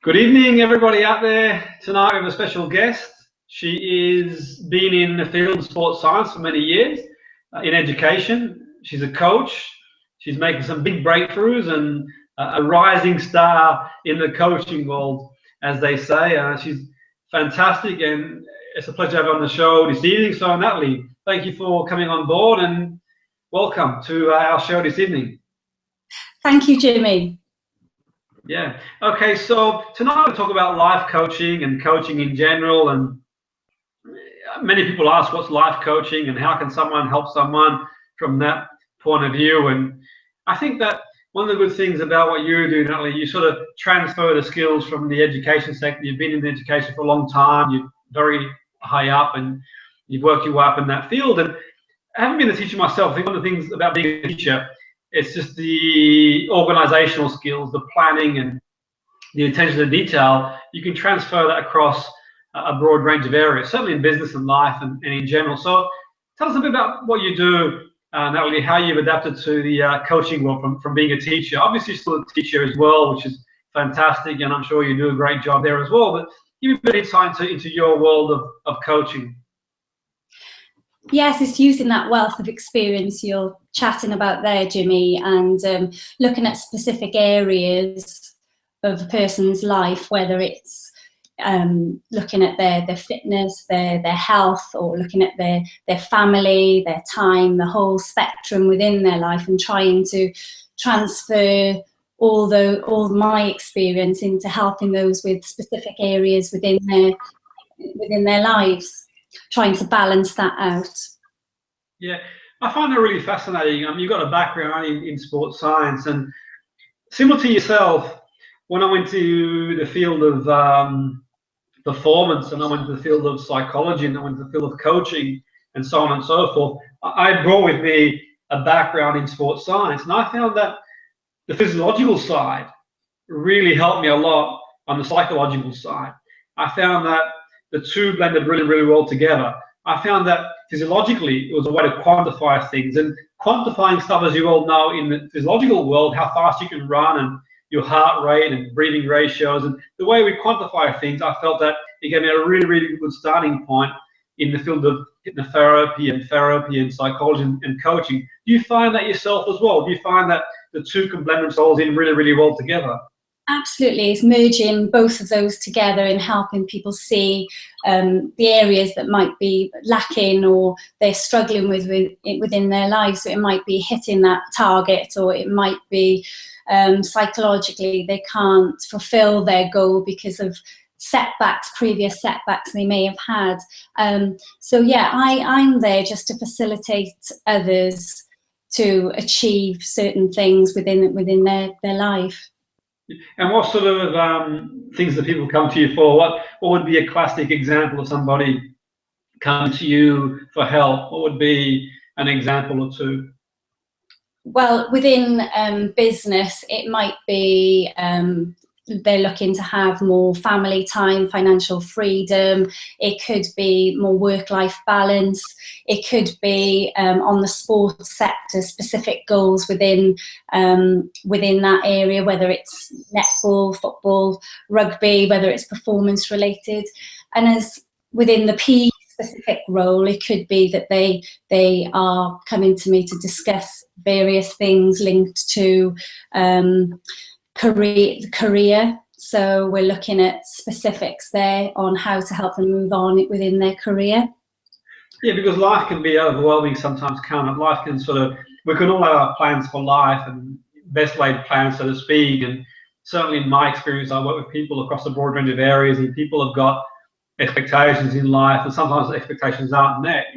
Good evening, everybody out there. Tonight we have a special guest. She is been in the field of sports science for many years, in education. She's a coach. She's making some big breakthroughs and a rising star in the coaching world, as they say. She's fantastic, and it's a pleasure to have her on the show this evening. So, Natalie, thank you for coming on board and welcome to our show this evening. Thank you, Jimmy. Yeah. Okay. So tonight we'll talk about life coaching and coaching in general. And many people ask, what's life coaching and how can someone help someone from that point of view? And I think that one of the good things about what you do, Natalie, you sort of transfer the skills from the education sector. You've been in education for a long time. You're very high up and you've worked your way up in that field. And I haven't been a teacher myself. I think one of the things about being a teacher, it's just the organizational skills, the planning and the attention to detail. You can transfer that across a broad range of areas, certainly in business and life and in general. So tell us a bit about what you do, Natalie, how you've adapted to the coaching world from being a teacher. Obviously still a teacher as well, which is fantastic, and I'm sure you do a great job there as well. But give me a bit of insight into your world of coaching. Yes, it's using that wealth of experience you're chatting about there, Jimmy, and looking at specific areas of a person's life, whether it's looking at their fitness, their health, or looking at their family, their time, the whole spectrum within their life, and trying to transfer all my experience into helping those with specific areas within their lives, trying to balance that out. Yeah, I find that really fascinating. You've got a background in sports science, and similar to yourself, when I went to the field of performance, and I went to the field of psychology, and I went to the field of coaching, and so on and so forth, I brought with me a background in sports science, and I found that the physiological side really helped me a lot on the psychological side. I found that the two blended really, really well together. I found that physiologically it was a way to quantify things, and quantifying stuff, as you all know, in the physiological world, how fast you can run and your heart rate and breathing ratios, and the way we quantify things, I felt that it gave me a really, really good starting point in the field of hypnotherapy and therapy and psychology and coaching. Do you find that yourself as well? Do you find that the two can blend themselves in really, really well together? Absolutely, it's merging both of those together and helping people see the areas that might be lacking or they're struggling with within their lives. So it might be hitting that target, or it might be psychologically they can't fulfill their goal because of previous setbacks they may have had. So yeah, I'm there just to facilitate others to achieve certain things within their life. And what sort of things that people come to you for? What would be a classic example of somebody coming to you for help? What would be an example or two? Well, within business, it might be they're looking to have more family time, financial freedom. It could be more work-life balance. It could be on the sports sector, specific goals within that area, whether it's netball, football, rugby, whether it's performance related. And as within the P specific role, it could be that they are coming to me to discuss various things linked to career. So we're looking at specifics there on how to help them move on within their career. Yeah, because life can be overwhelming sometimes, can't it? Life can we can all have our plans for life and best laid plans, so to speak. And certainly in my experience, I work with people across a broad range of areas, and people have got expectations in life, and sometimes the expectations aren't met.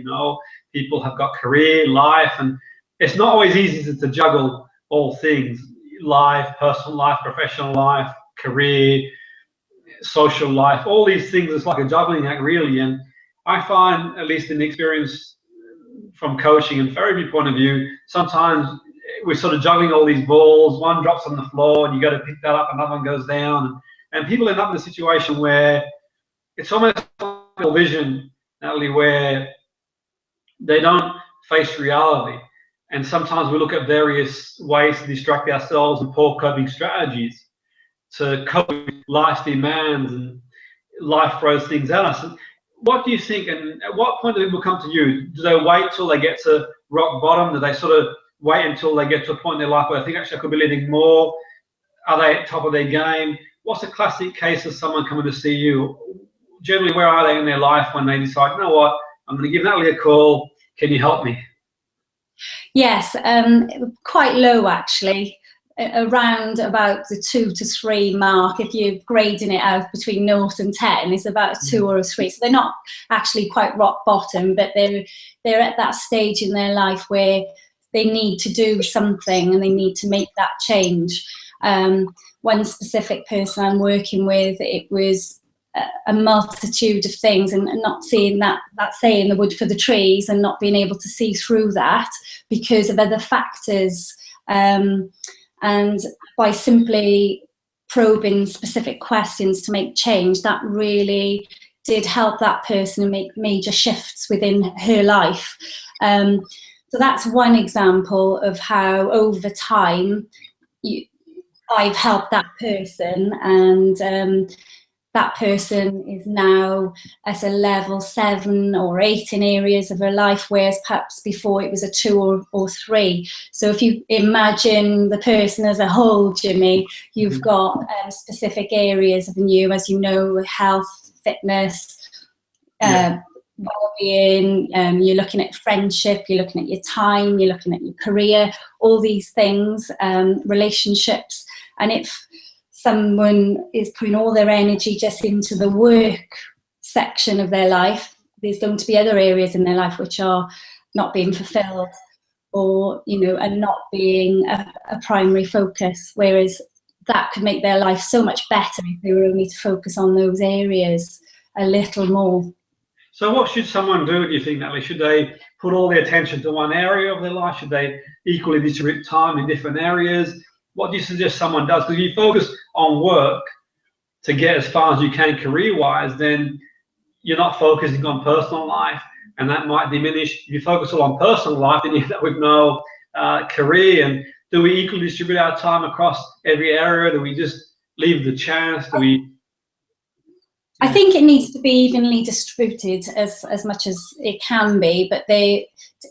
People have got career, life, and it's not always easy to juggle all things: life, personal life, professional life, career, social life. All these things, it's like a juggling act, really. And I find, at least in the experience from coaching and therapy point of view, sometimes we're sort of juggling all these balls. One drops on the floor and you got to pick that up, another one goes down, and people end up in a situation where it's almost like a vision, Natalie, where they don't face reality. And sometimes we look at various ways to distract ourselves and poor coping strategies to cope with life's demands and life throws things at us. What do you think, and at what point do people come to you? Do they wait till they get to rock bottom? Do they sort of wait until they get to a point in their life where they think, actually, I could be living more? Are they at top of their game? What's a classic case of someone coming to see you? Generally, where are they in their life when they decide, you know what, I'm going to give Natalie a call, can you help me? Yes, quite low actually. Around about the 2 to 3 mark. If you're grading it out between 0 and 10, it's about a 2 or a 3. So they're not actually quite rock bottom, but they're at that stage in their life where they need to do something and they need to make that change. One specific person I'm working with, it was a multitude of things, and not seeing that saying, the wood for the trees, and not being able to see through that because of other factors. And by simply probing specific questions to make change, that really did help that person make major shifts within her life. So that's one example of how over time I've helped that person, and that person is now at a level 7 or 8 in areas of her life, whereas perhaps before it was a 2 or 3. So if you imagine the person as a whole, Jimmy, you've got specific areas of you, as you know, health, fitness, well-being, you're looking at friendship, you're looking at your time, you're looking at your career, all these things, relationships. And if someone is putting all their energy just into the work section of their life, there's going to be other areas in their life which are not being fulfilled, or and not being a primary focus, whereas that could make their life so much better if they were only to focus on those areas a little more. So what should someone do, do you think, Natalie? Should they put all their attention to one area of their life? Should they equally distribute time in different areas? What do you suggest someone does? Because if you focus on work to get as far as you can career-wise, then you're not focusing on personal life, and that might diminish. If you focus all on personal life, then you end up with no career. And do we equally distribute our time across every area? Do we just leave the chance? Do we? I think it needs to be evenly distributed as much as it can be, but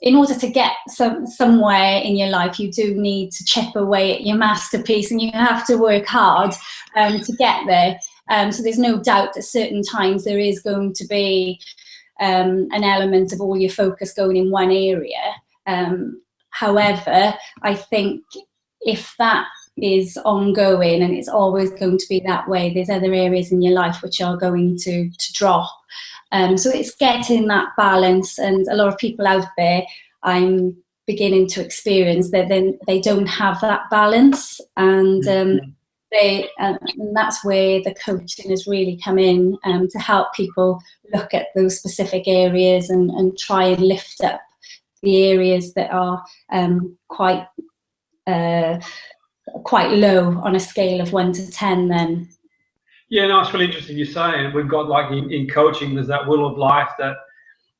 in order to get somewhere in your life, you do need to chip away at your masterpiece, and you have to work hard to get there. So there's no doubt that certain times there is going to be an element of all your focus going in one area. However, I think if that is ongoing and it's always going to be that way, there's other areas in your life which are going to drop. So it's getting that balance, and a lot of people out there, I'm beginning to experience that then they don't have that balance, and that's where the coaching has really come in, to help people look at those specific areas and try and lift up the areas that are quite low on a scale of 1 to 10 then. Yeah, no, it's really interesting you say, and we've got, like, in coaching, there's that wheel of life that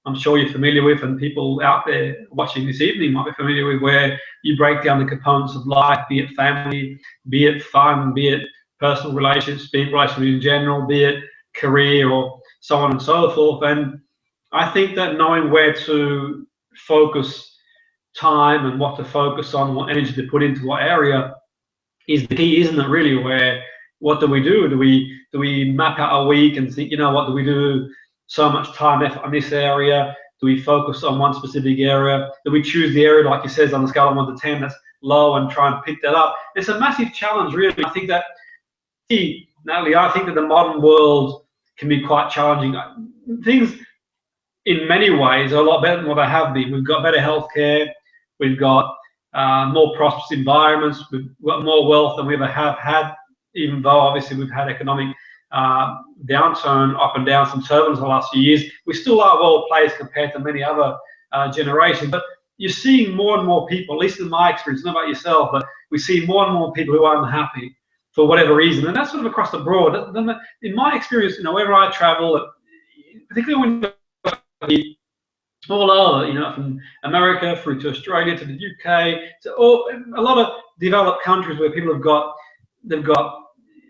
I'm sure you're familiar with, and people out there watching this evening might be familiar with, where you break down the components of life, be it family, be it fun, be it personal relationships, be it relationships in general, be it career, or so on and so forth. And I think that knowing where to focus time and what to focus on, what energy to put into what area, is the key, isn't it, really? Where, what do we do? Do we map out a week and think, what do we do so much time, effort on this area? Do we focus on one specific area? Do we choose the area, like you said, on the scale of 1 to 10 that's low, and try and pick that up? It's a massive challenge, really. I think that, Natalie, I think that the modern world can be quite challenging. Things, in many ways, are a lot better than what they have been. We've got better healthcare. We've got more prosperous environments. We've got more wealth than we ever have had, even though obviously we've had economic downturn, up and down, some turbulence in the last few years. We still are well placed compared to many other generations. But you're seeing more and more people, at least in my experience, not about yourself, but we see more and more people who are unhappy for whatever reason. And that's sort of across the board. In my experience, wherever I travel, particularly when all over, from America through to Australia to the UK, to a lot of developed countries where people they've got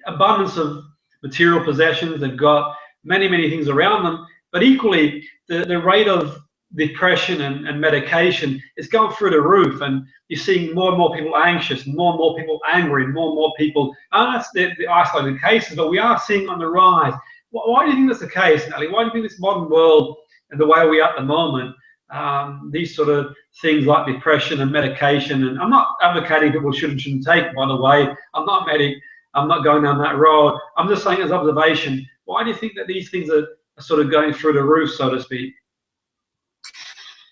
abundance of material possessions. They've got many, many things around them. But equally, the rate of depression and medication is going through the roof, and you're seeing more and more people anxious, more and more people angry, more and more people. That's the isolated cases, but we are seeing on the rise. Why do you think that's the case, Natalie? Why do you think this modern world and the way we are at the moment, these sort of things like depression and medication, and I'm not advocating people shouldn't take, by the way. I'm not a medic. I'm not going down that road. I'm just saying as observation. Why do you think that these things are sort of going through the roof, so to speak?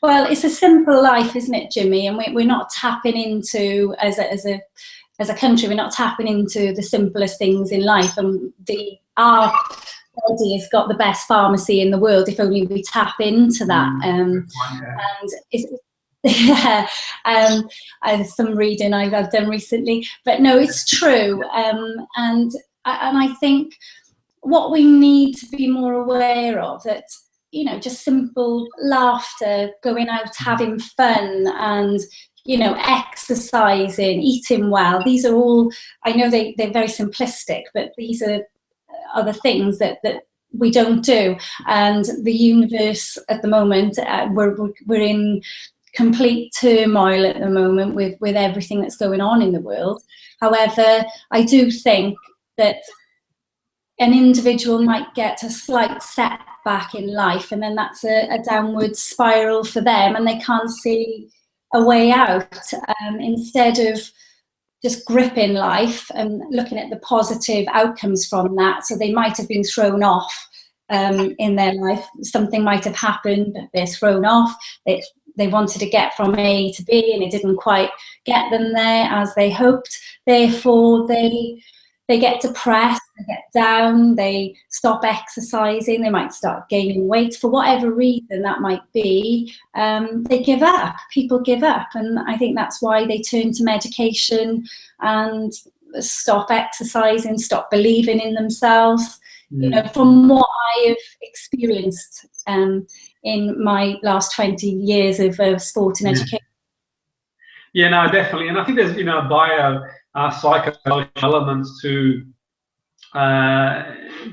Well, it's a simple life, isn't it, Jimmy? And we're not tapping into, as a country, we're not tapping into the simplest things in life. And our body has got the best pharmacy in the world if only we tap into that. And it's, yeah, some reading I've done recently, but no, it's true. And I think what we need to be more aware of, that, you know, just simple laughter, going out, having fun, and, you know, exercising, eating well. These are all, I know they're very simplistic, but these are the things that we don't do. And the universe at the moment, we're in complete turmoil at the moment with everything that's going on in the world. However, I do think that an individual might get a slight setback in life, and then that's a downward spiral for them, and they can't see a way out. Instead of just gripping life and looking at the positive outcomes from that, so they might have been thrown off in their life. Something might have happened, they're thrown off. They wanted to get from A to B, and it didn't quite get them there as they hoped. Therefore, they get depressed, they get down, they stop exercising, they might start gaining weight for whatever reason that might be. They give up. People give up, and I think that's why they turn to medication and stop exercising, stop believing in themselves. You know, from what I have experienced in my last 20 years of sport and education. Yeah, no, definitely. And I think there's, you know, psychological elements to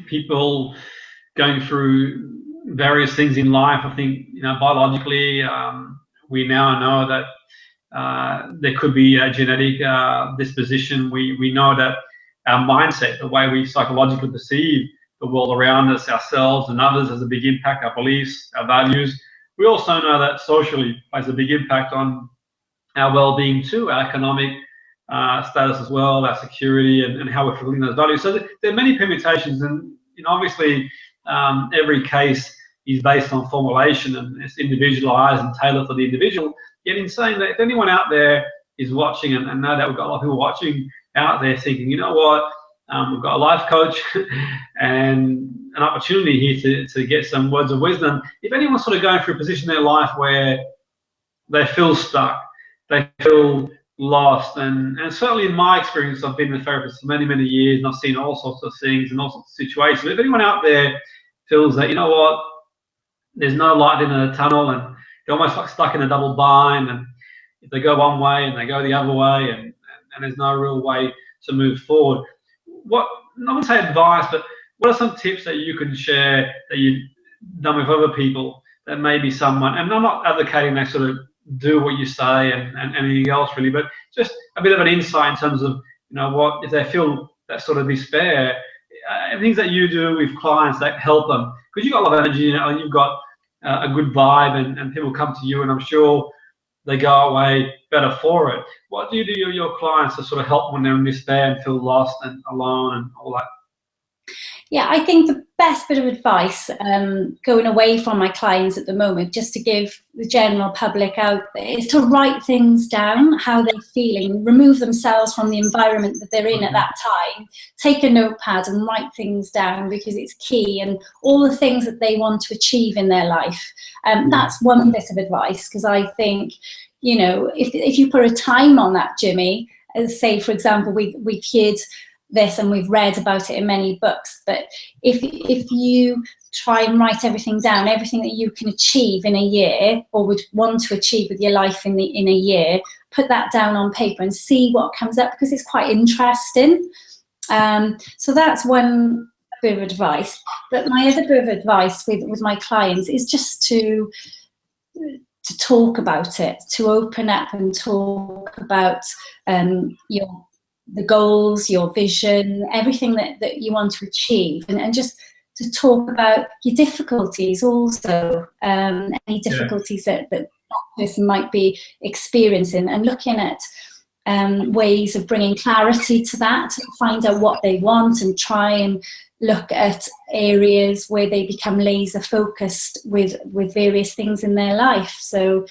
people going through various things in life. I think, you know, biologically, we now know that there could be a genetic disposition. We know that our mindset, the way we psychologically perceive the world around us, ourselves and others, has a big impact, our beliefs, our values. We also know that socially plays a big impact on our well-being too, our economic status as well, our security, and how we're fulfilling those values. So there are many permutations, and, you know, obviously every case is based on formulation, and it's individualized and tailored for the individual. Yet in saying that, if anyone out there is watching, and know that we've got a lot of people watching out there thinking, you know what, we've got a life coach and an opportunity here to get some words of wisdom. If anyone's sort of going through a position in their life where they feel stuck, they feel lost, and certainly in my experience, I've been a therapist for many, many years, and I've seen all sorts of things and all sorts of situations. But if anyone out there feels that, you know what, there's no light in the tunnel, and they're almost like stuck in a double bind, and if they go one way and they go the other way, and there's no real way to move forward, what, I wouldn't say advice, but what are some tips that you can share that you've done with other people that maybe someone, and I'm not advocating they sort of do what you say and anything else really, but just a bit of an insight in terms of, you know, what if they feel that sort of despair, things that you do with clients that help them, because you've got a lot of energy, you know, you've got a good vibe, and people come to you, and I'm sure they go away better for it. What do you do with your clients to sort of help when they're in despair and feel lost and alone and all that? Yeah, I think the best bit of advice going away from my clients at the moment, just to give the general public out there, is to write things down, how they're feeling, remove themselves from the environment that they're in at that time, take a notepad and write things down, because it's key, and all the things that they want to achieve in their life. That's one bit of advice, because I think, you know, if you put a time on that, Jimmy, as say, for example, we've heard this and we've read about it in many books, but if you try and write everything down, everything that you can achieve in a year or would want to achieve with your life in a year, put that down on paper and see what comes up, because it's quite interesting. So that's one bit of advice. But my other bit of advice with my clients is just to talk about it, to open up and talk about the goals, your vision, everything that you want to achieve, and just to talk about your difficulties also, any difficulties that person might be experiencing, and looking at ways of bringing clarity to that, find out what they want, and try and look at areas where they become laser focused with various things in their life. So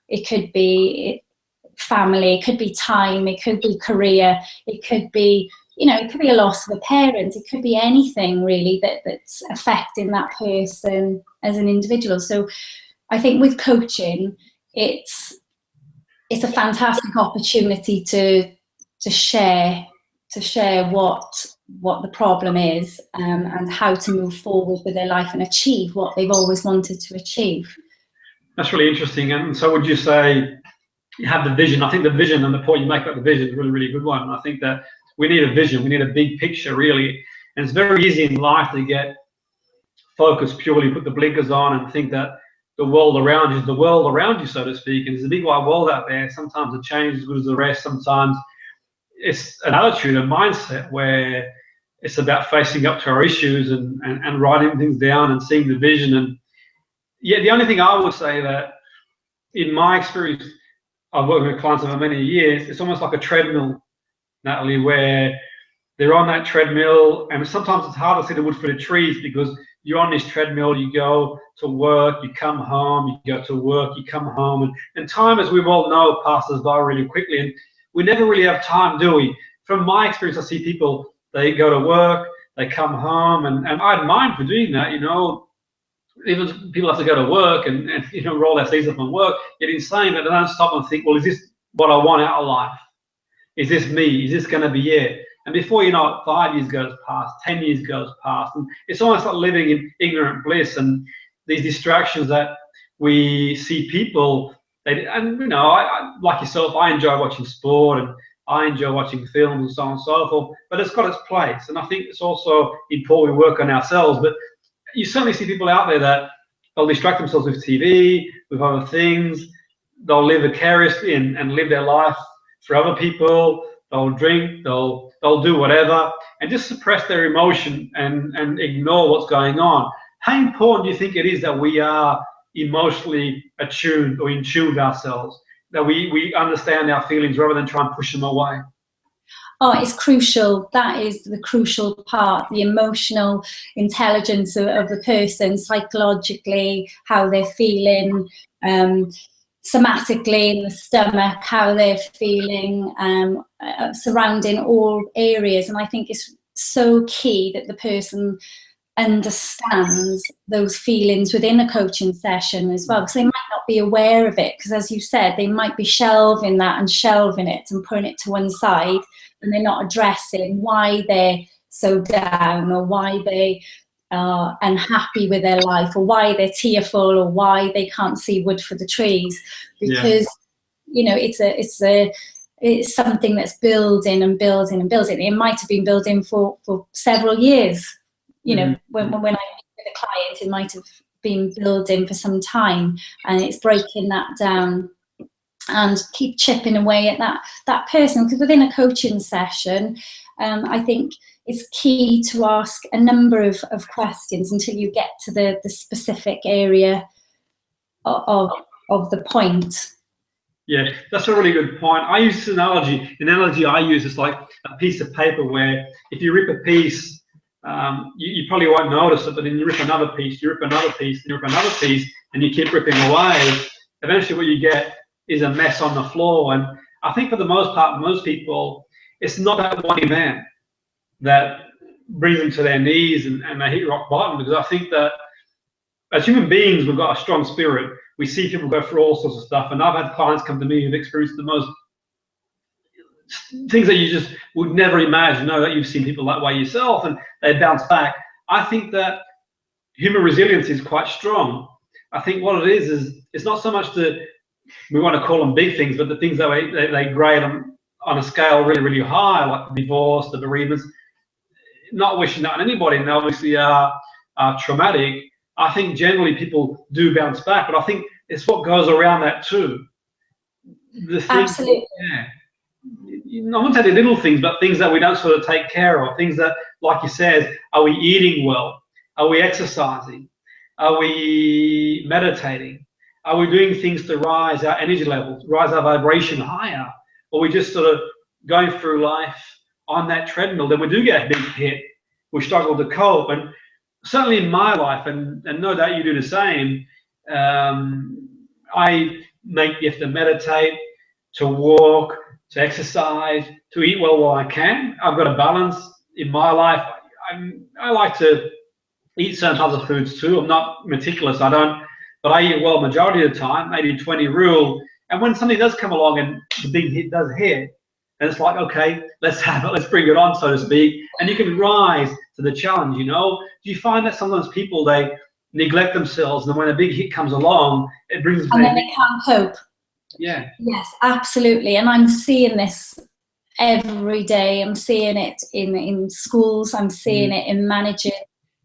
it could be family, it could be time, it could be career, it could be, it could be a loss of a parent, it could be anything really that's affecting that person as an individual. So I think with coaching, it's a fantastic opportunity to share what the problem is, and how to move forward with their life and achieve what they've always wanted to achieve. That's really interesting. And so would you say you have the vision? I think the vision, and the point you make about the vision, is a really, really good one. I think that we need a vision. We need a big picture, really. And it's very easy in life to get focused purely, put the blinkers on, and think that the world around you is the world around you, so to speak. And there's a big wide world out there. Sometimes the change is as good as the rest. Sometimes it's an attitude, a mindset where it's about facing up to our issues and writing things down and seeing the vision. And yeah, the only thing I would say that in my experience, I've worked with clients over many years, it's almost like a treadmill, Natalie, where they're on that treadmill, and sometimes it's hard to see the wood for the trees because you're on this treadmill, you go to work, you come home, you go to work, you come home, and time, as we all know, passes by really quickly, and we never really have time, do we? From my experience, I see people, they go to work, they come home, and I admire for doing that, even people have to go to work and roll their sleeves up and work, yet insane that they don't stop and think, well, is this what I want out of life? Is this me? Is this going to be it? And before you know it, 5 years goes past, 10 years goes past, and it's almost like living in ignorant bliss. And these distractions that we see people, I like yourself, I enjoy watching sport and I enjoy watching films and so on and so forth, but it's got its place. And I think it's also important we work on ourselves. But you certainly see people out there that they'll distract themselves with TV, with other things. They'll live vicariously and live their life for other people. They'll drink, they'll do whatever, and just suppress their emotion and ignore what's going on. How important do you think it is that we are emotionally attuned or in tune with ourselves, that we understand our feelings rather than try and push them away? Oh, it's crucial. That is the crucial part, the emotional intelligence of the person, psychologically, how they're feeling, somatically in the stomach, how they're feeling, surrounding all areas. And I think it's so key that the person understands those feelings within a coaching session as well, because they might not be aware of it, because as you said, they might be shelving that and shelving it and putting it to one side, and they're not addressing why they're so down, or why they are unhappy with their life, or why they're tearful, or why they can't see wood for the trees, because it's something that's building and building and building. It might have been building for several years. When I meet with a client, it might have been building for some time, and it's breaking that down and keep chipping away at that person. Because within a coaching session, I think it's key to ask a number of questions until you get to the specific area of the point. Yeah, that's a really good point. I use this analogy. The analogy I use is like a piece of paper where if you rip a piece, you probably won't notice it, but then you rip another piece, you rip another piece, you rip another piece, and you keep ripping away. Eventually what you get is a mess on the floor. And I think for the most part, most people, it's not that one event that brings them to their knees and they hit rock bottom, because I think that as human beings, we've got a strong spirit. We see people go through all sorts of stuff, and I've had clients come to me who've experienced the most things that you just would never imagine. That you've seen people that way yourself, and they bounce back. I think that human resilience is quite strong. I think what it is it's not so much we want to call them big things, but the things that they grade on a scale really, really high, like the divorce, the bereavements. not wishing that on anybody, and obviously are traumatic, I think generally people do bounce back. But I think it's what goes around that too. The things, Absolutely. yeah. I wouldn't say the little things, but things that we don't sort of take care of. Things that, like you said, are we eating well? Are we exercising? Are we meditating? Are we doing things to rise our energy levels, rise our vibration higher? Or we just sort of going through life on that treadmill? Then we do get a big hit. We struggle to cope. And certainly in my life, and no doubt you do the same, I make the effort to meditate, to walk, to exercise, to eat well while I can. I've got a balance in my life. I like to eat certain types of foods too. I'm not meticulous. I don't, but I eat well majority of the time, 80-20 rule. And when something does come along and the big hit does hit, and it's like, okay, let's have it, let's bring it on, so to speak. And you can rise to the challenge, you know. Do you find that sometimes people, they neglect themselves, and when a big hit comes along, it brings them. And then they can't cope. Yeah. Yes, absolutely. And I'm seeing this every day. I'm seeing it in schools. I'm seeing it in managing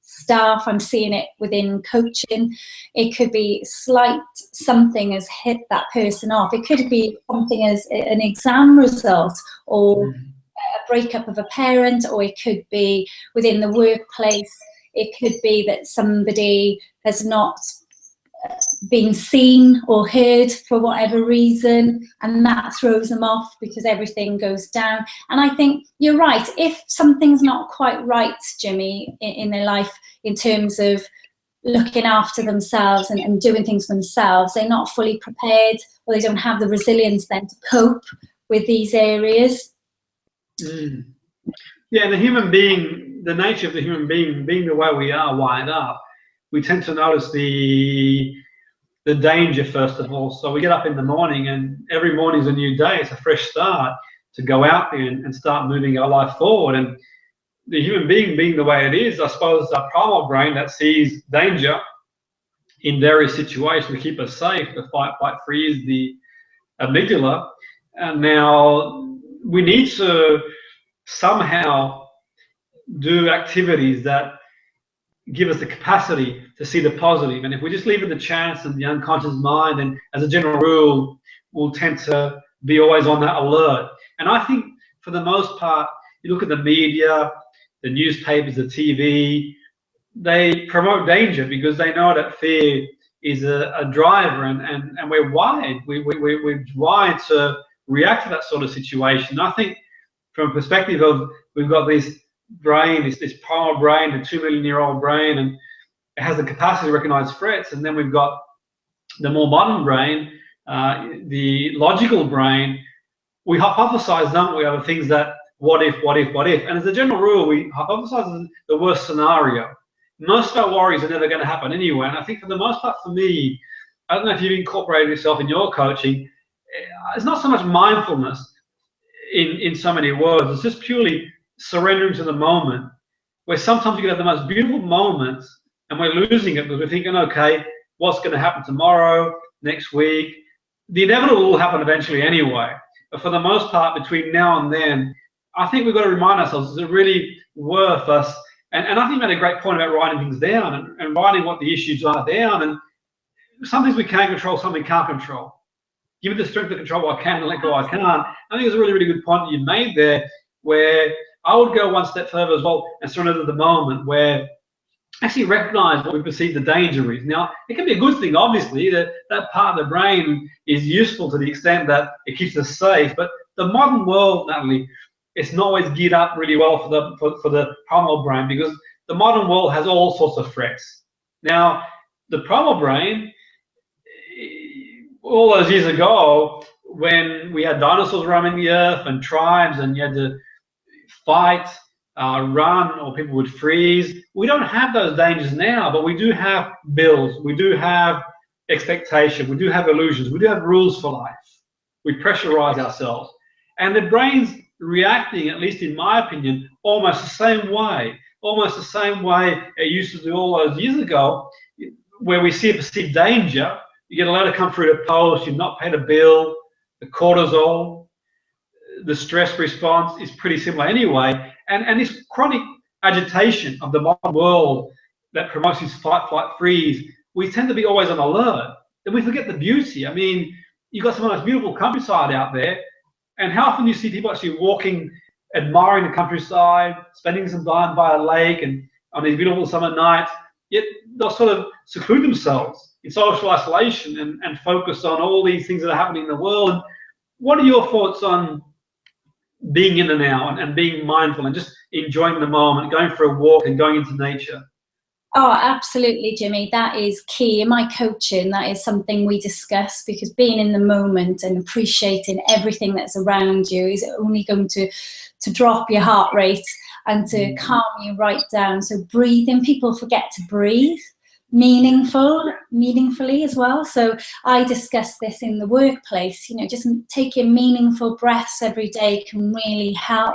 staff. I'm seeing it within coaching. It could be something has hit that person off. It could be something as an exam result, or a breakup of a parent, or it could be within the workplace. It could be that somebody has not been seen or heard for whatever reason, and that throws them off because everything goes down. And I think you're right. If something's not quite right, Jimmy, in their life, in terms of looking after themselves and doing things for themselves, they're not fully prepared, or they don't have the resilience then to cope with these areas. Yeah, the human being, the nature of the human being the way we are wired up, we tend to notice the danger first of all. So we get up in the morning, and every morning is a new day. It's a fresh start to go out there and start moving our life forward. And the human being the way it is, I suppose our primal brain that sees danger in various situations to keep us safe, the fight, flight, freeze, the amygdala. And now we need to somehow do activities that give us the capacity to see the positive. And if we just leave it to chance and the unconscious mind, and as a general rule, we'll tend to be always on that alert. And I think for the most part, you look at the media, the newspapers, the TV, they promote danger because they know that fear is a driver, and we're wired. We're wired to react to that sort of situation. I think from a perspective of, we've got this brain, this primal brain, the 2 million-year-old brain, and it has the capacity to recognize threats. And then we've got the more modern brain, the logical brain. We hypothesize, don't we, over things that what if. And as a general rule, we hypothesize the worst scenario. Most of our worries are never going to happen anyway. And I think for the most part, for me, I don't know if you've incorporated yourself in your coaching, it's not so much mindfulness in so many words. It's just purely surrendering to the moment, where sometimes you can have the most beautiful moments and we're losing it because we're thinking, okay, what's going to happen tomorrow, next week? The inevitable will happen eventually anyway. But for the most part, between now and then, I think we've got to remind ourselves, is it really worth us? And I think you made a great point about writing things down and writing what the issues are down. And some things we can control, some we can't control. Give me the strength to control what I can and let go what I can't. I think it's a really, really good point that you made there, where I would go one step further as well and surrender to the moment, where actually recognize what we perceive the danger is. Now, it can be a good thing, obviously, that part of the brain is useful to the extent that it keeps us safe. But the modern world, Natalie, it's not always geared up really well for the primal brain, because the modern world has all sorts of threats. Now, the primal brain, all those years ago, when we had dinosaurs roaming the earth and tribes, and you had to fight, run, or people would freeze. We don't have those dangers now, but we do have bills, we do have expectation, we do have illusions, we do have rules for life. We pressurize ourselves. And the brain's reacting, at least in my opinion, almost the same way it used to do all those years ago, where we see a perceived danger. You get a letter come through the post, you've not paid a bill, the cortisol, the stress response is pretty similar anyway. And this chronic agitation of the modern world that promotes this fight, flight, freeze, we tend to be always on alert. And we forget the beauty. I mean, you've got some of the most beautiful countryside out there, and how often do you see people actually walking, admiring the countryside, spending some time by a lake and on these beautiful summer nights, yet they'll sort of seclude themselves in social isolation and focus on all these things that are happening in the world. And what are your thoughts on being in the now and being mindful and just enjoying the moment, going for a walk and going into nature? Oh, absolutely, Jimmy. That is key. In my coaching, that is something we discuss, because being in the moment and appreciating everything that's around you is only going to drop your heart rate and to calm you right down. So breathing, people forget to breathe meaningfully as well. So I discuss this in the workplace. You know, just taking meaningful breaths every day can really help.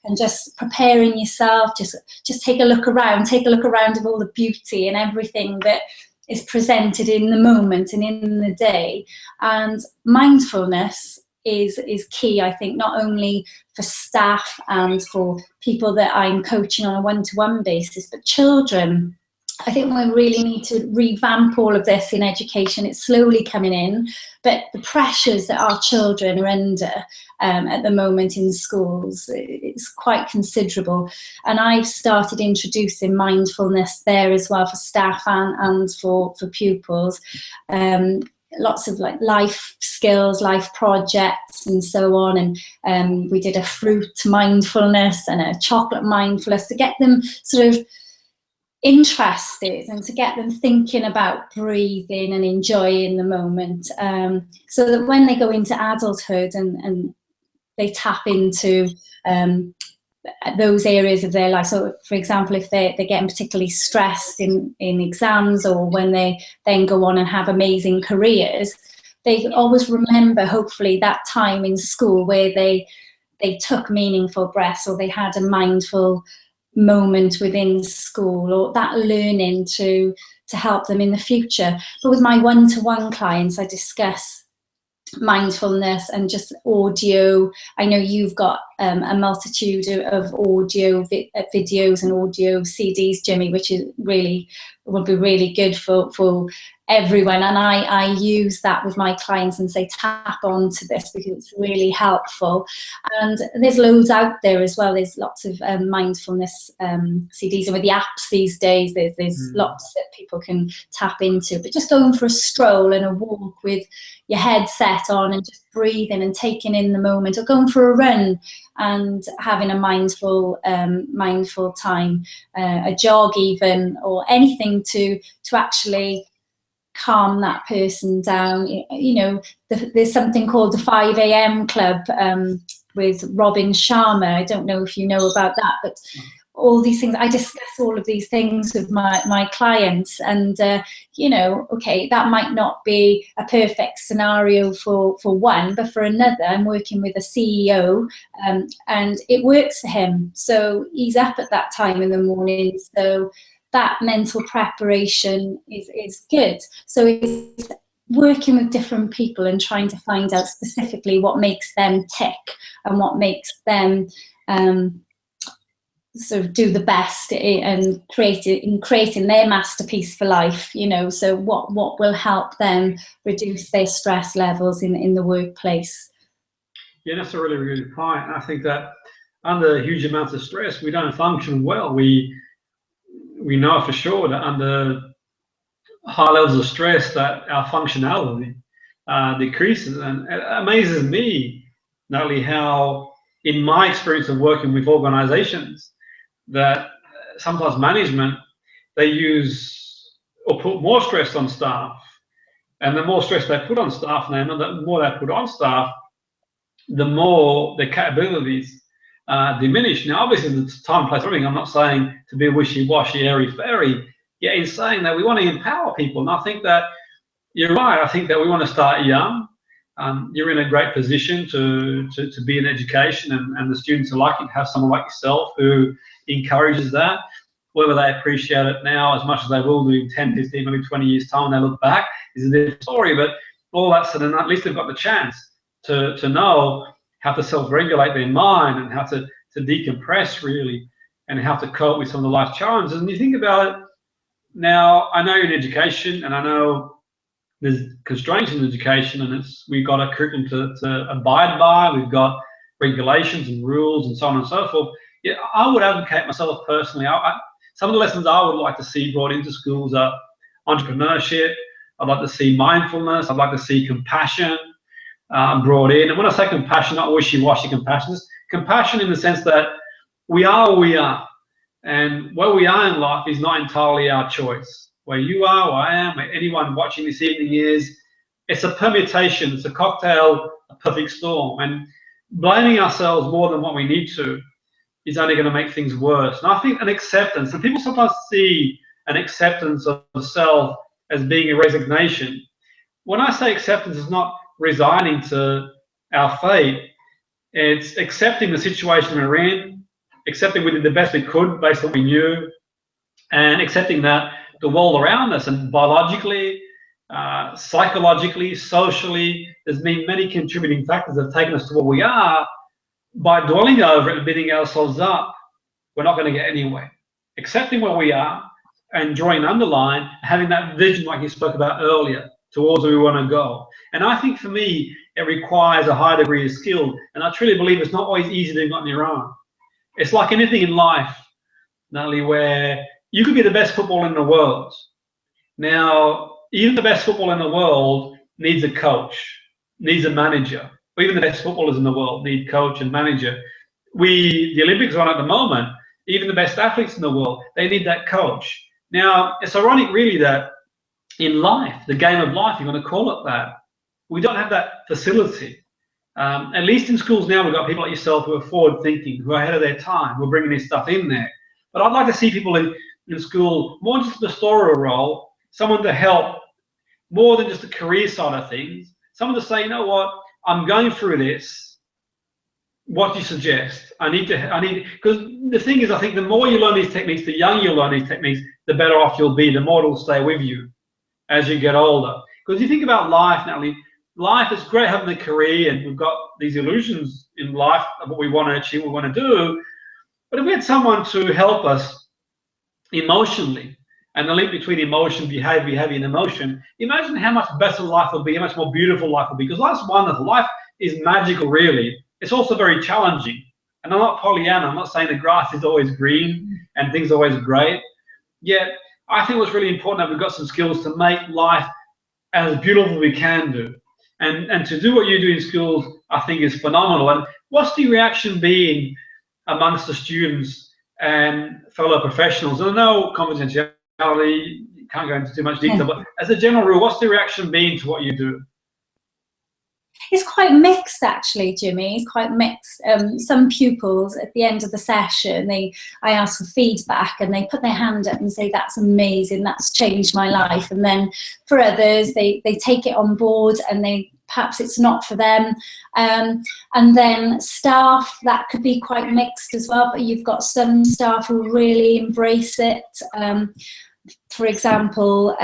And just preparing yourself, just take a look around of all the beauty and everything that is presented in the moment and in the day. And mindfulness is key, I think, not only for staff and for people that I'm coaching on a one-to-one basis, but children. I think we really need to revamp all of this in education. It's slowly coming in, but the pressures that our children are under at the moment in schools, it's quite considerable. And I've started introducing mindfulness there as well for staff and for pupils. Lots of like life skills, life projects and so on. And we did a fruit mindfulness and a chocolate mindfulness to get them sort of interested and to get them thinking about breathing and enjoying the moment, so that when they go into adulthood and they tap into those areas of their life. So for example, if they're getting particularly stressed in exams, or when they then go on and have amazing careers, they always remember, hopefully, that time in school where they took meaningful breaths, or they had a mindful moment within school, or that learning to help them in the future. But with my one-to-one clients, I discuss mindfulness and just audio. I know you've got a multitude of audio videos and audio CDs, Jimmy, which is would be really good for everyone. And I use that with my clients and say, tap onto this because it's really helpful. And there's loads out there as well. There's lots of mindfulness CDs, and with the apps these days, there's lots that people can tap into. But just going for a stroll and a walk with your headset on and just breathing and taking in the moment, or going for a run and having a mindful time, a jog even, or anything to actually calm that person down. You know, there's something called the 5 a.m. club with Robin Sharma. I don't know if you know about that, but all these things, I discuss all of these things with my clients. And you know, okay, that might not be a perfect scenario for one, but for another, I'm working with a CEO and it works for him. So he's up at that time in the morning, so that mental preparation is good. So it's working with different people and trying to find out specifically what makes them tick and what makes them sort of do the best and creating their masterpiece for life, you know. So what will help them reduce their stress levels in the workplace. Yeah, that's a really, really good point. I think that under huge amounts of stress, we don't function well. We know for sure that under high levels of stress that our functionality decreases. And it amazes me, Natalie, how in my experience of working with organizations, that sometimes management, they use or put more stress on staff. And the more stress they put on staff, and the more they put on staff, the more their capabilities diminish. Now, obviously, there's time, place, everything. I'm not saying to be wishy-washy, airy-fairy. Yeah, in saying that we want to empower people. And I think that you're right. I think that we want to start young. You're in a great position to be in education, and the students are lucky to have someone like yourself who encourages that. Whether they appreciate it now as much as they will do in 10, 15, maybe 20 years' time, they look back, is a different story. But all that said, and at least they've got the chance to know how to self-regulate their mind and how to decompress, really. and how to cope with some of the life challenges. And you think about it now, I know you're in education, and I know there's constraints in education, and we've got a curriculum to abide by, we've got regulations and rules and so on and so forth. Yeah, I would advocate myself personally. Some of the lessons I would like to see brought into schools are entrepreneurship. I'd like to see mindfulness. I'd like to see compassion brought in. And when I say compassion, not wishy-washy compassion, it's compassion in the sense that we are where we are. And where we are in life is not entirely our choice. Where you are, where I am, where anyone watching this evening is, it's a permutation, it's a cocktail, a perfect storm. And blaming ourselves more than what we need to is only going to make things worse. And I think an acceptance, and people sometimes see an acceptance of self as being a resignation. When I say acceptance, it's not resigning to our fate. It's accepting the situation we're in, accepting we did the best we could based on what we knew, and accepting that the world around us, and biologically, psychologically, socially, there's been many contributing factors that have taken us to where we are. By dwelling over it and beating ourselves up, we're not going to get anywhere. Accepting where we are and drawing an underline, having that vision like you spoke about earlier, towards where we want to go. And I think for me, it requires a high degree of skill. And I truly believe it's not always easy doing it on your own. It's like anything in life, Natalie, where you could be the best footballer in the world. Now, even the best footballer in the world needs a coach, needs a manager. Even the best footballers in the world need coach and manager. The Olympics are on at the moment. Even the best athletes in the world, they need that coach. Now, it's ironic really that in life, the game of life, you're going to call it that, we don't have that facility. At least in schools now, we've got people like yourself who are forward thinking, who are ahead of their time, who are bringing this stuff in there. But I'd like to see people in school, more just a pastoral role, someone to help, more than just the career side of things, someone to say, you know what, I'm going through this. What do you suggest? Because the thing is, I think the more you learn these techniques, the younger you learn these techniques, the better off you'll be, the more it'll stay with you as you get older. Because you think about life, Natalie, life is great having a career, and we've got these illusions in life of what we want to achieve, what we want to do. But if we had someone to help us emotionally, and the link between emotion, behavior, and emotion, imagine how much better life will be, how much more beautiful life will be. Because life's wonderful. Life is magical, really. It's also very challenging. And I'm not Pollyanna. I'm not saying the grass is always green and things are always great. Yet, I think what's really important that we've got some skills to make life as beautiful as we can do. And to do what you do in schools, I think is phenomenal. And what's the reaction been amongst the students and fellow professionals? And I know confidentiality, can't go into too much detail, but as a general rule, what's the reaction been to what you do? It's quite mixed, actually, Jimmy. It's quite mixed. Some pupils at the end of the session, I ask for feedback, and they put their hand up and say, "That's amazing. That's changed my life." And then for others, they take it on board, and perhaps it's not for them. And then staff, that could be quite mixed as well. But you've got some staff who really embrace it. For example,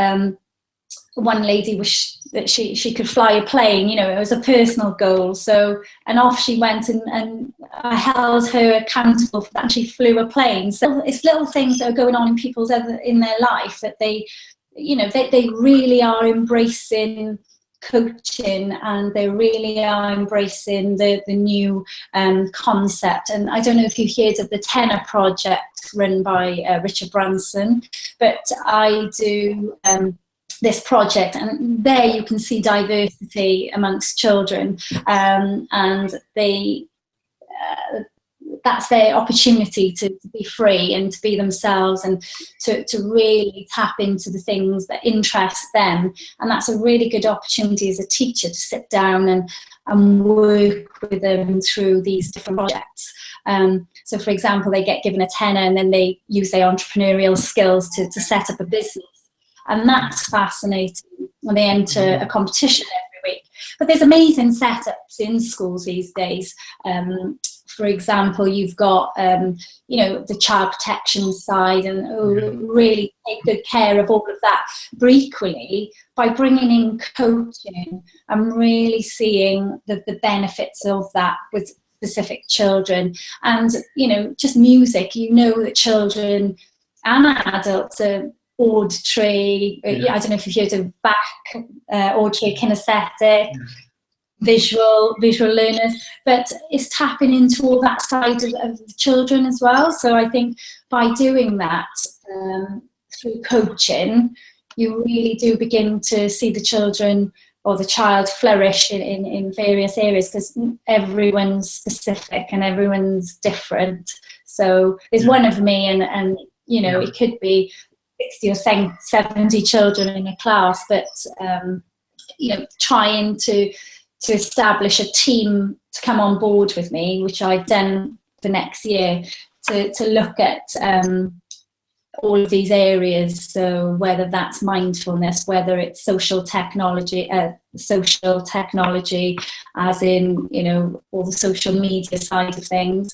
one lady wished that she could fly a plane. You know, it was a personal goal. So, and off she went, and I held her accountable for that, and she flew a plane. So it's little things that are going on in their life that they really are embracing coaching, and they really are embracing the new concept. And I don't know if you've heard of the Tenor Project run by Richard Branson, but I do this project, and there you can see diversity amongst children, and that's their opportunity to be free and to be themselves, and to really tap into the things that interest them. And that's a really good opportunity as a teacher to sit down and work with them through these different projects. So for example, they get given a tenner, and then they use their entrepreneurial skills to set up a business. And that's fascinating when they enter a competition every week. But there's amazing setups in schools these days. For example, you've got, the child protection side, and really take good care of all of that. But equally, by bringing in coaching, I'm really seeing the benefits of that with specific children. And, you know, just music, you know that children and adults are auditory, I don't know if you've heard of BAC, auditory kinesthetic, visual learners, but it's tapping into all that side of the children as well. So I think by doing that through coaching, you really do begin to see the children or the child flourish in various areas, because everyone's specific and everyone's different. So there's one of me, and you know, it could be 60 or 70 children in a class, but you know, trying to establish a team to come on board with me, which I've done the next year, to look at all of these areas. So whether that's mindfulness, whether it's social technology, as in, you know, all the social media side of things,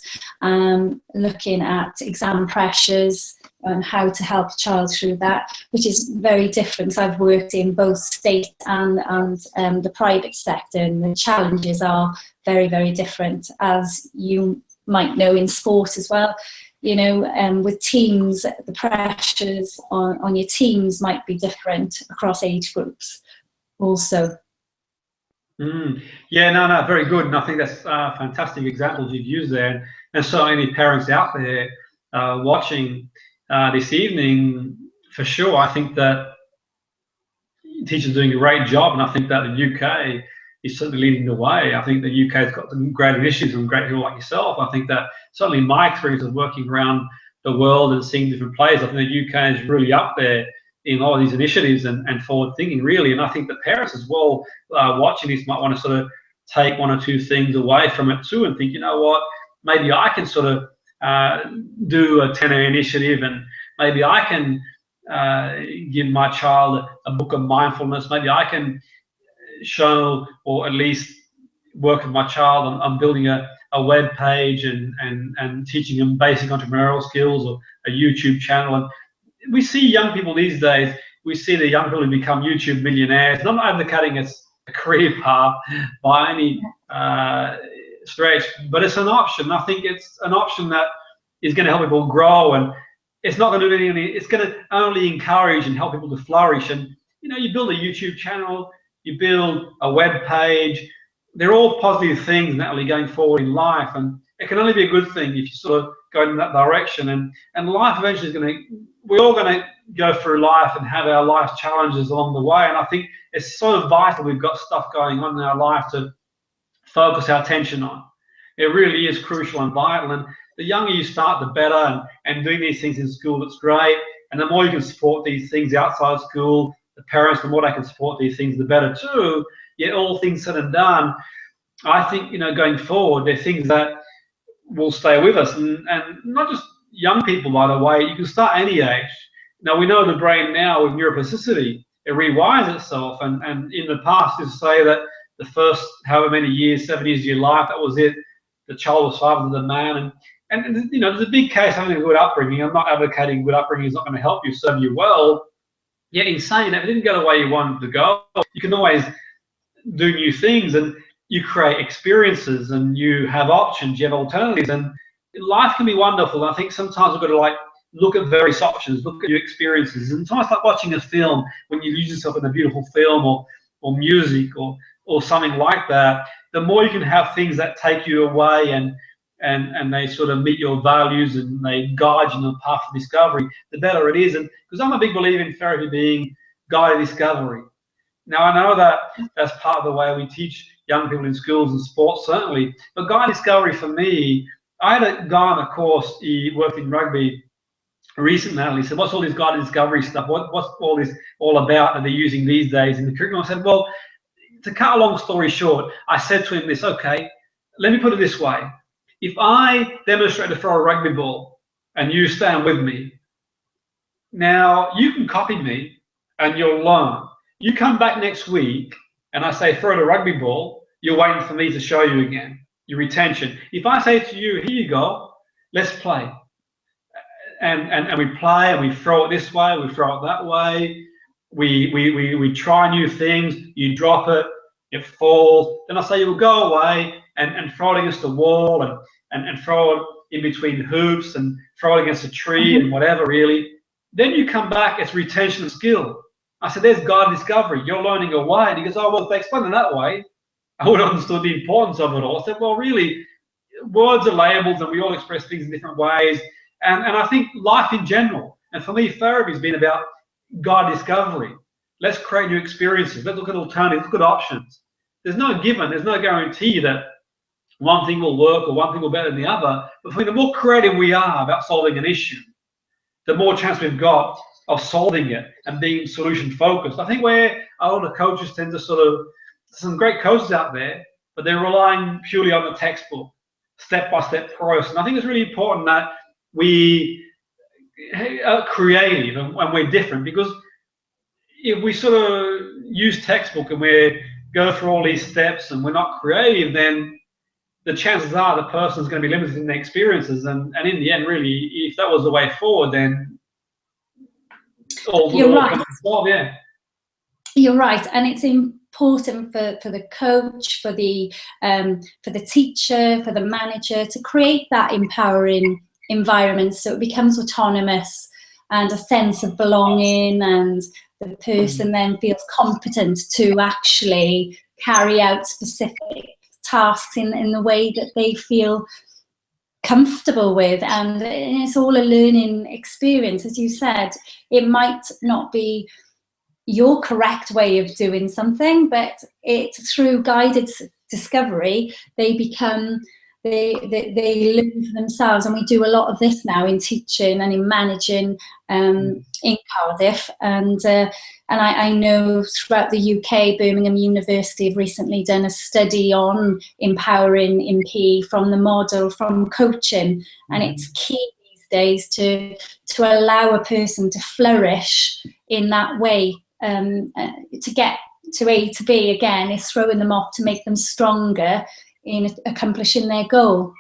looking at exam pressures and how to help a child through that, which is very different. I've worked in both state and the private sector, and the challenges are very, very different, as you might know in sport as well. You know, with teams, the pressures on your teams might be different across age groups also. Yeah, no, very good. And I think that's fantastic examples you've used there. And so many parents out there watching this evening, for sure, I think that teachers are doing a great job, and I think that the UK is certainly leading the way. I think the UK has got some great initiatives and great people like yourself. I think that certainly my experience of working around the world and seeing different players, I think the UK is really up there in all of these initiatives and forward thinking, really. And I think that parents as well watching this might want to sort of take one or two things away from it too, and think, you know what, maybe I can sort of do a 10-hour initiative, and maybe I can give my child a book of mindfulness. Maybe I can show, or at least work with my child on building a web page and teaching them basic entrepreneurial skills, or a YouTube channel. And we see young people these days, we see the young people who become YouTube millionaires. Not advocating it's a career path by any stretch, but it's an option. I think it's an option that is going to help people grow, and it's not going to do anything. It's going to only encourage and help people to flourish. And you know, you build a YouTube channel, you build a web page. They're all positive things, Natalie, going forward in life, and it can only be a good thing if you sort of go in that direction. And life eventually is going to, we're all going to go through life and have our life challenges along the way. And I think it's so vital we've got stuff going on in our life to focus our attention on. It really is crucial and vital. And the younger you start, the better. And doing these things in school, that's great. And the more you can support these things outside of school, the parents, the more they can support these things, the better too. Yet all things said and done, I think, you know, going forward, they're things that will stay with us, and not just young people, by the way. You can start any age. Now, we know the brain now with neuroplasticity, it rewires itself, and in the past, is to say that the first however many years, 7 years of your life, that was it. The child was father to the man, and you know, there's a big case having a good upbringing. I'm not advocating good upbringing is not going to help you, serve you well. Yet in saying that, it didn't go the way you wanted to go. You can always do new things, and you create experiences, and you have options, you have alternatives, and life can be wonderful. I think sometimes we've got to like look at various options, look at your experiences. And it's almost like watching a film, when you lose yourself in a beautiful film or music or something like that. The more you can have things that take you away and they sort of meet your values and they guide you on the path of discovery, the better it is. And because I'm a big believer in therapy being guided discovery. Now, I know that that's part of the way we teach young people in schools and sports, certainly. But guided discovery for me, I had a guy on a course, he worked in rugby recently, and he said, what's all this guided discovery stuff? What's all this all about that they're using these days in the curriculum? I said, well, to cut a long story short, I said to him this, okay, let me put it this way. If I demonstrate to throw a rugby ball and you stand with me, now you can copy me and you'll learn. You come back next week and I say throw the rugby ball, you're waiting for me to show you again, your retention. If I say to you, here you go, let's play. And we play and we throw it this way, we throw it that way, we try new things, you drop it, it falls, then I say you'll go away and throw it against the wall and throw it in between hoops and throw it against a tree and whatever, really. Then you come back, it's retention of skill. I said, there's guided discovery. You're learning a way. And he goes, oh, well, if they explain it that way, I would have understood the importance of it all. I said, well, really, words are labels and we all express things in different ways. And I think life in general, and for me, therapy has been about guided discovery. Let's create new experiences. Let's look at alternatives, look at options. There's no given, there's no guarantee that one thing will work or one thing will be better than the other. But for me, the more creative we are about solving an issue, the more chance we've got of solving it and being solution focused. I think where older coaches tend to sort of, some great coaches out there, but they're relying purely on the textbook, step-by-step process. And I think it's really important that we are creative and we're different, because if we sort of use textbook and we go through all these steps and we're not creative, then the chances are the person's going to be limited in their experiences, and in the end, really, if that was the way forward, then you're right. Yeah. You're right, and it's important for the coach, for the teacher, for the manager to create that empowering environment so it becomes autonomous and a sense of belonging, and the person then feels competent to actually carry out specific tasks in the way that they feel comfortable with. And it's all a learning experience. As you said, it might not be your correct way of doing something, but through guided discovery, they learn for themselves. And we do a lot of this now in teaching and in managing in Cardiff, and I know throughout the UK, Birmingham University have recently done a study on empowering in PE from the model from coaching, and it's key these days to allow a person to flourish in that way. To get to A to B again is throwing them off to make them stronger in accomplishing their goal.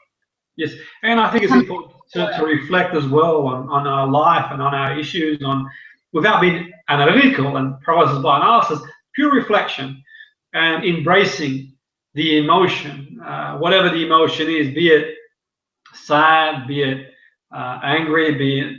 Yes, and I think it's important to reflect as well on our life and on our issues, without being analytical and paralysis by analysis, pure reflection and embracing the emotion, whatever the emotion is, be it sad, be it angry, be it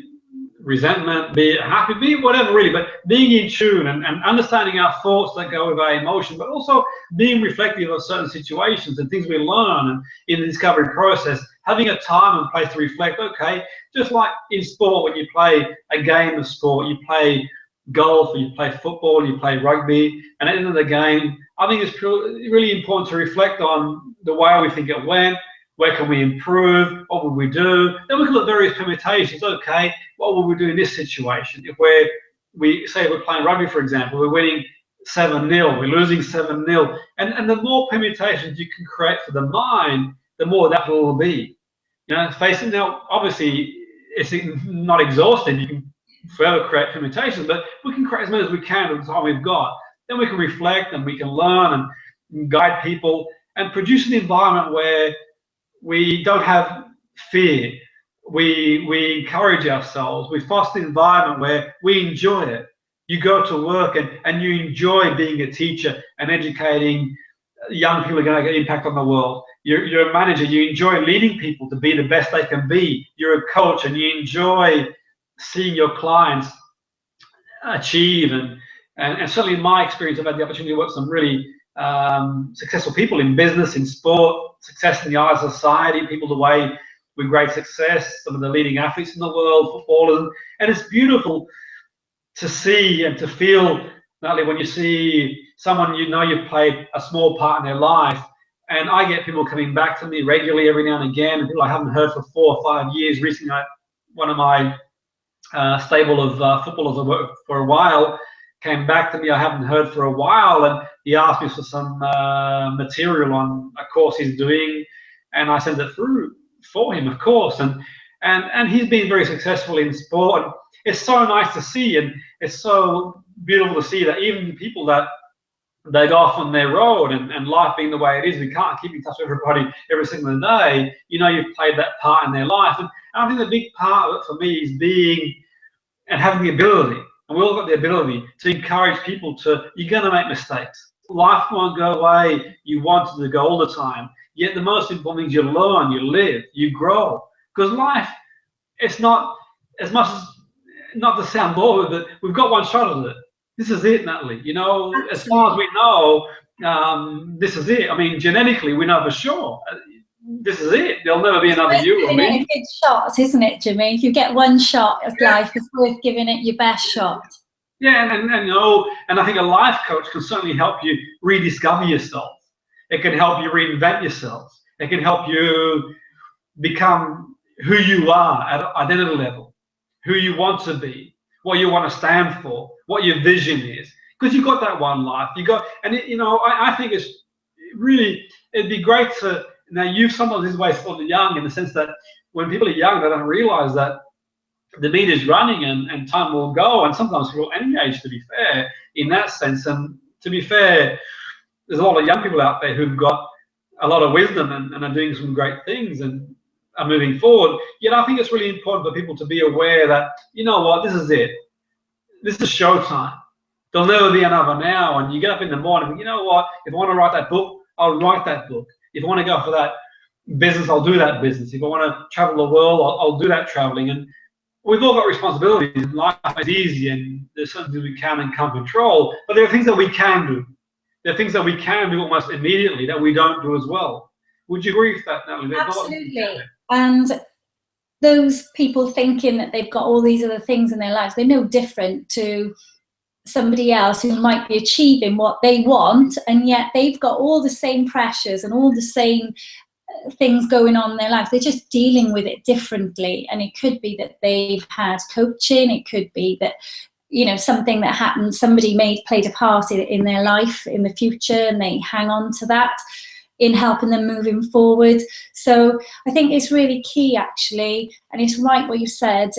resentment, be it happy, be it whatever, really, but being in tune and understanding our thoughts that go with our emotion, but also being reflective of certain situations and things we learn, and in the discovery process, having a time and place to reflect. Okay, just like in sport, when you play a game of sport, you play golf, or you play football, you play rugby, and at the end of the game, I think it's really important to reflect on the way we think it went. Where can we improve? What would we do? Then we can look at various permutations. Okay, what would we do in this situation? If we say we're playing rugby, for example, we're winning 7-0, we're losing 7-0, and the more permutations you can create for the mind, the more that will be. You know, face it now. Obviously, it's not exhausting. You can forever create permutations, but we can create as many as we can with the time we've got. Then we can reflect and we can learn and guide people and produce an environment where we don't have fear. We encourage ourselves. We foster an environment where we enjoy it. You go to work and you enjoy being a teacher and educating young people who are going to get impact on the world. You're a manager. You enjoy leading people to be the best they can be. You're a coach and you enjoy seeing your clients achieve. And certainly in my experience, I've had the opportunity to work with some really successful people in business, in sport, success in the eyes of society, people away with great success, some of the leading athletes in the world, footballers. And it's beautiful to see and to feel, Natalie, when you see someone you know you've played a small part in their life. And I get people coming back to me regularly every now and again, and people I haven't heard for 4 or 5 years. Recently, one of my stable of footballers I worked for a while came back to me. I haven't heard for a while, and he asked me for some material on a course he's doing, and I sent it through for him, of course. And he's been very successful in sport. And it's so nice to see, and it's so beautiful to see that even people that they go off on their road, and life being the way it is, we can't keep in touch with everybody every single day. You know, you've played that part in their life, and I think the big part of it for me is being and having the ability. And we've all got the ability to encourage people to, you're going to make mistakes. Life won't go away. You want it to go all the time. Yet the most important things, you learn, you live, you grow. Because life, it's not as much as, not to sound morbid, but we've got one shot at it. This is it, Natalie. You know, Absolutely. as far as we know, this is it. I mean, genetically, we know for sure. This is it. There'll never be another you or me. It's a good shot, isn't it, Jimmy? If you get one shot of life, it's worth giving it your best shot. Yeah, and you know, and I think a life coach can certainly help you rediscover yourself. It can help you reinvent yourself. It can help you become who you are at identity level, who you want to be, what you want to stand for, what your vision is. Because you've got that one life. You got, and it, you know, I think it's really, it'd be great to, now you've sometimes this way sort of young in the sense that when people are young, they don't realize that the meter's running and time will go, and sometimes people any age, to be fair, in that sense. And to be fair, there's a lot of young people out there who've got a lot of wisdom and are doing some great things and are moving forward. Yet I think it's really important for people to be aware that, you know what, this is it. This is showtime. There'll never be another now. And you get up in the morning and, you know what, if I want to write that book, I'll write that book. If I want to go for that business, I'll do that business. If I want to travel the world, I'll do that traveling. And we've all got responsibilities. Life is easy, and there's certain things we can and can't control. But there are things that we can do. There are things that we can do almost immediately that we don't do as well. Would you agree with that, Natalie? Absolutely. And those people thinking that they've got all these other things in their lives, they're no different to somebody else who might be achieving what they want, and yet they've got all the same pressures and all the same things going on in their life. They're just dealing with it differently. And it could be that they've had coaching. It could be that, you know, something that happened, somebody played a part in their life in the future, and they hang on to that in helping them moving forward. So I think it's really key, actually, and it's right what you said.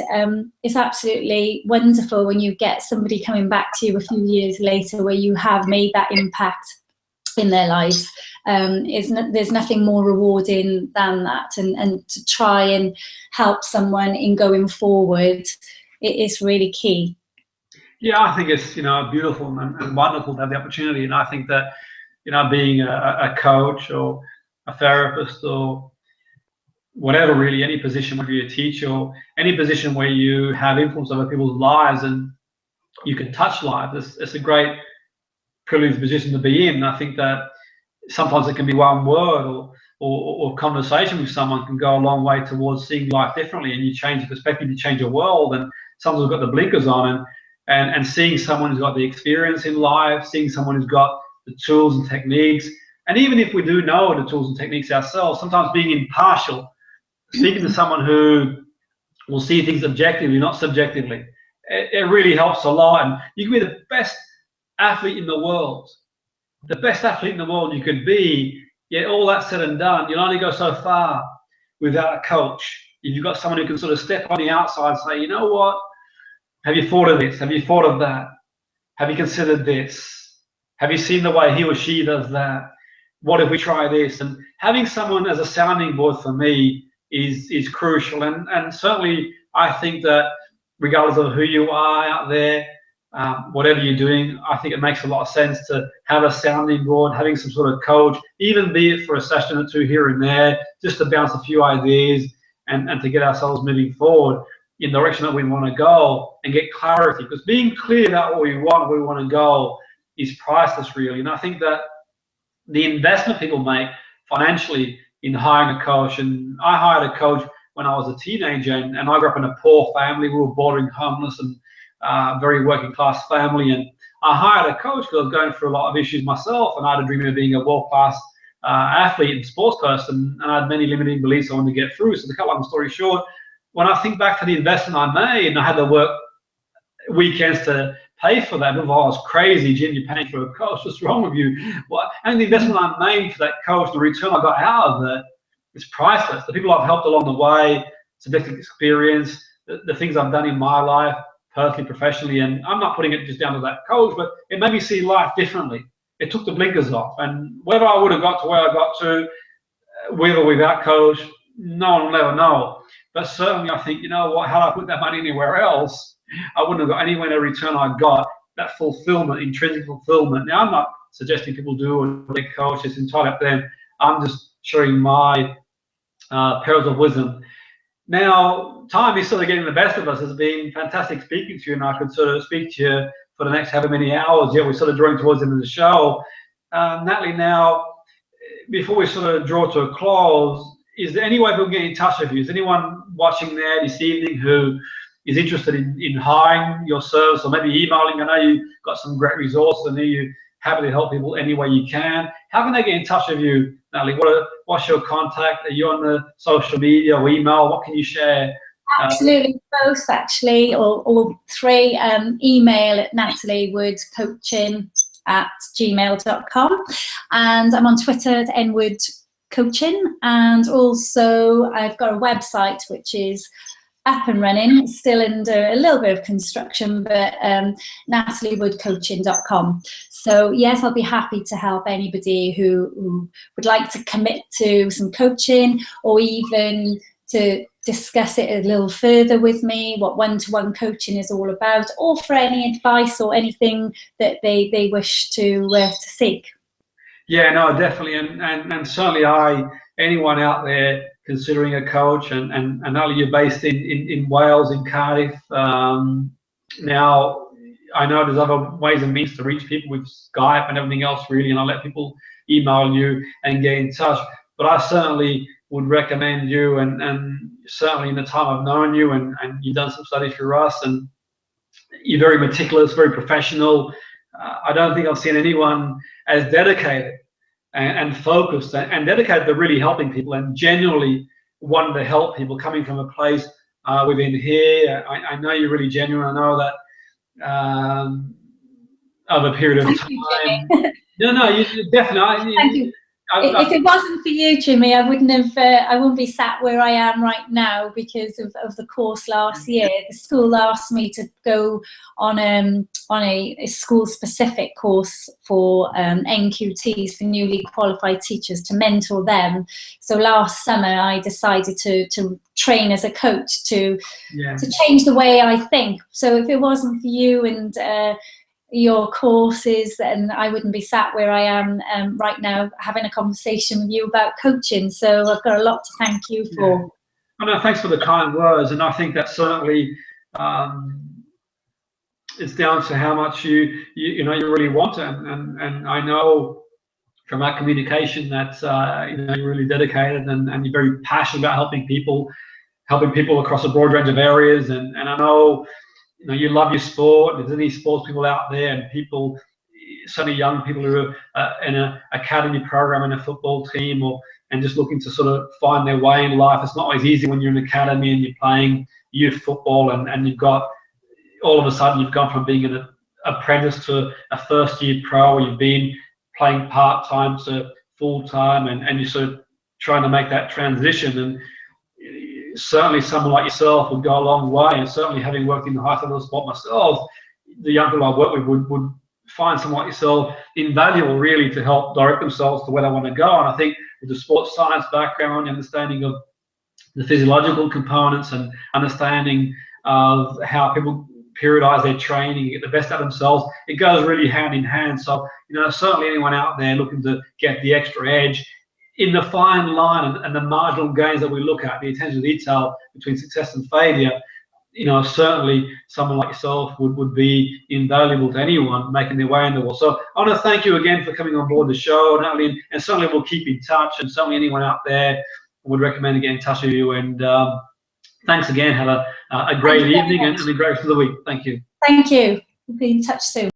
It's absolutely wonderful when you get somebody coming back to you a few years later where you have made that impact in their lives. There's nothing more rewarding than that, and to try and help someone in going forward, it is really key. Yeah, I think it's, you know, beautiful and wonderful to have the opportunity. And I think that, you know, being a coach or a therapist or whatever, really, any position, whether you're a teacher or any position where you have influence over people's lives and you can touch lives, it's a great privileged position to be in. And I think that sometimes it can be one word or conversation with someone can go a long way towards seeing life differently, and you change the perspective, you change your world. And someone's got the blinkers on, and seeing someone who's got the experience in life, seeing someone who's got the tools and techniques. And even if we do know the tools and techniques ourselves, sometimes being impartial, speaking to someone who will see things objectively, not subjectively, it really helps a lot. And you can be the best athlete in the world, the best athlete in the world you could be, yet all that said and done, you'll only go so far without a coach. If you've got someone who can sort of step on the outside and say, you know what, have you thought of this? Have you thought of that? Have you considered this? Have you seen the way he or she does that? What if we try this? And having someone as a sounding board for me is crucial. And certainly I think that regardless of who you are out there, whatever you're doing, I think it makes a lot of sense to have a sounding board, having some sort of coach, even be it for a session or two here and there, just to bounce a few ideas and to get ourselves moving forward in the direction that we want to go and get clarity. Because being clear about what we want, where we want to go, is priceless, really. And I think that the investment people make financially in hiring a coach, and I hired a coach when I was a teenager, and I grew up in a poor family. We were bordering homeless and very working class family, and I hired a coach because I was going through a lot of issues myself, and I had a dream of being a world-class athlete and sports person, and I had many limiting beliefs I wanted to get through. So to cut long story short, when I think back to the investment I made, and I had to work weekends to pay for that, I was crazy, Jim, you're paying for a coach, what's wrong with you? Well, and the investment I made for that coach, the return I got out of it, is priceless. The people I've helped along the way, subjective experience, the things I've done in my life, personally, professionally, and I'm not putting it just down to that coach, but it made me see life differently. It took the blinkers off, and whether I would have got to where I got to, with or without coach, no one will ever know. But certainly I think, you know what, had I put that money anywhere else, I wouldn't have got anywhere near the return I got, that fulfillment, intrinsic fulfillment. Now, I'm not suggesting people do or get coach, it's entirely up to them. I'm just sharing my pearls of wisdom. Now, time is sort of getting the best of us. It's been fantastic speaking to you, and I could sort of speak to you for the next however many hours. Yeah, we're sort of drawing towards the end of the show. Natalie, now, before we sort of draw to a close, is there any way people get in touch with you? Is anyone watching there this evening who is interested in hiring your service, or maybe emailing? I know you've got some great resources. I know you're happy to help people any way you can. How can they get in touch with you, Natalie? What's your contact? Are you on the social media or email? What can you share? Absolutely, both actually, or three. Email at nataliewoodcoaching@gmail.com, and I'm on Twitter at nwoodcoaching, and also I've got a website which is up and running. It's still under a little bit of construction, but nataliewoodcoaching.com. So yes, I'll be happy to help anybody who would like to commit to some coaching, or even to discuss it a little further with me, what one-to-one coaching is all about, or for any advice or anything that they wish to seek. Yeah, no, definitely, and certainly anyone out there considering a coach, and I know you're based in Wales, in Cardiff. Now, I know there's other ways and means to reach people with Skype and everything else, really, and I'll let people email you and get in touch. But I certainly would recommend you, and certainly in the time I've known you, and you've done some studies for us, and you're very meticulous, very professional. I don't think I've seen anyone as dedicated and focused and dedicated to really helping people, and genuinely wanting to help people, coming from a place within here. I know you're really genuine. I know that over a period of time. No, you definitely. Thank you. If it wasn't for you, Jimmy, I wouldn't be sat where I am right now because of the course last year. The school asked me to go on a school-specific course for NQTs, for newly qualified teachers, to mentor them. So last summer, I decided to train as a coach to change the way I think. So if it wasn't for you and your courses, and I wouldn't be sat where I am right now having a conversation with you about coaching. So I've got a lot to thank you for. Yeah. Oh, no, thanks for the kind words, and I think that certainly it's down to how much you really want it, and I know from our communication that you're really dedicated and you're very passionate about helping people across a broad range of areas, and I know you love your sport. There's any sports people out there, and people, certainly young people who are in an academy program in a football team, and just looking to sort of find their way in life. It's not always easy when you're in an academy and you're playing youth football, and you've got, all of a sudden you've gone from being an apprentice to a first-year pro, or you've been playing part-time to full-time, and you're sort of trying to make that transition. And certainly someone like yourself would go a long way, and certainly having worked in the high level sport myself, the young people I work with would find someone like yourself invaluable, really, to help direct themselves to where they want to go. And I think with the sports science background, understanding of the physiological components, and understanding of how people periodize their training, get the best out of themselves, it goes really hand in hand. So certainly anyone out there looking to get the extra edge in the fine line and the marginal gains that we look at, the attention to detail between success and failure, certainly someone like yourself would be invaluable to anyone making their way in the world. So I want to thank you again for coming on board the show, Natalie, and certainly we'll keep in touch, and certainly anyone out there would recommend to get in touch with you. And thanks again. Have a great evening and a great rest of the week. Thank you. Thank you. We'll be in touch soon.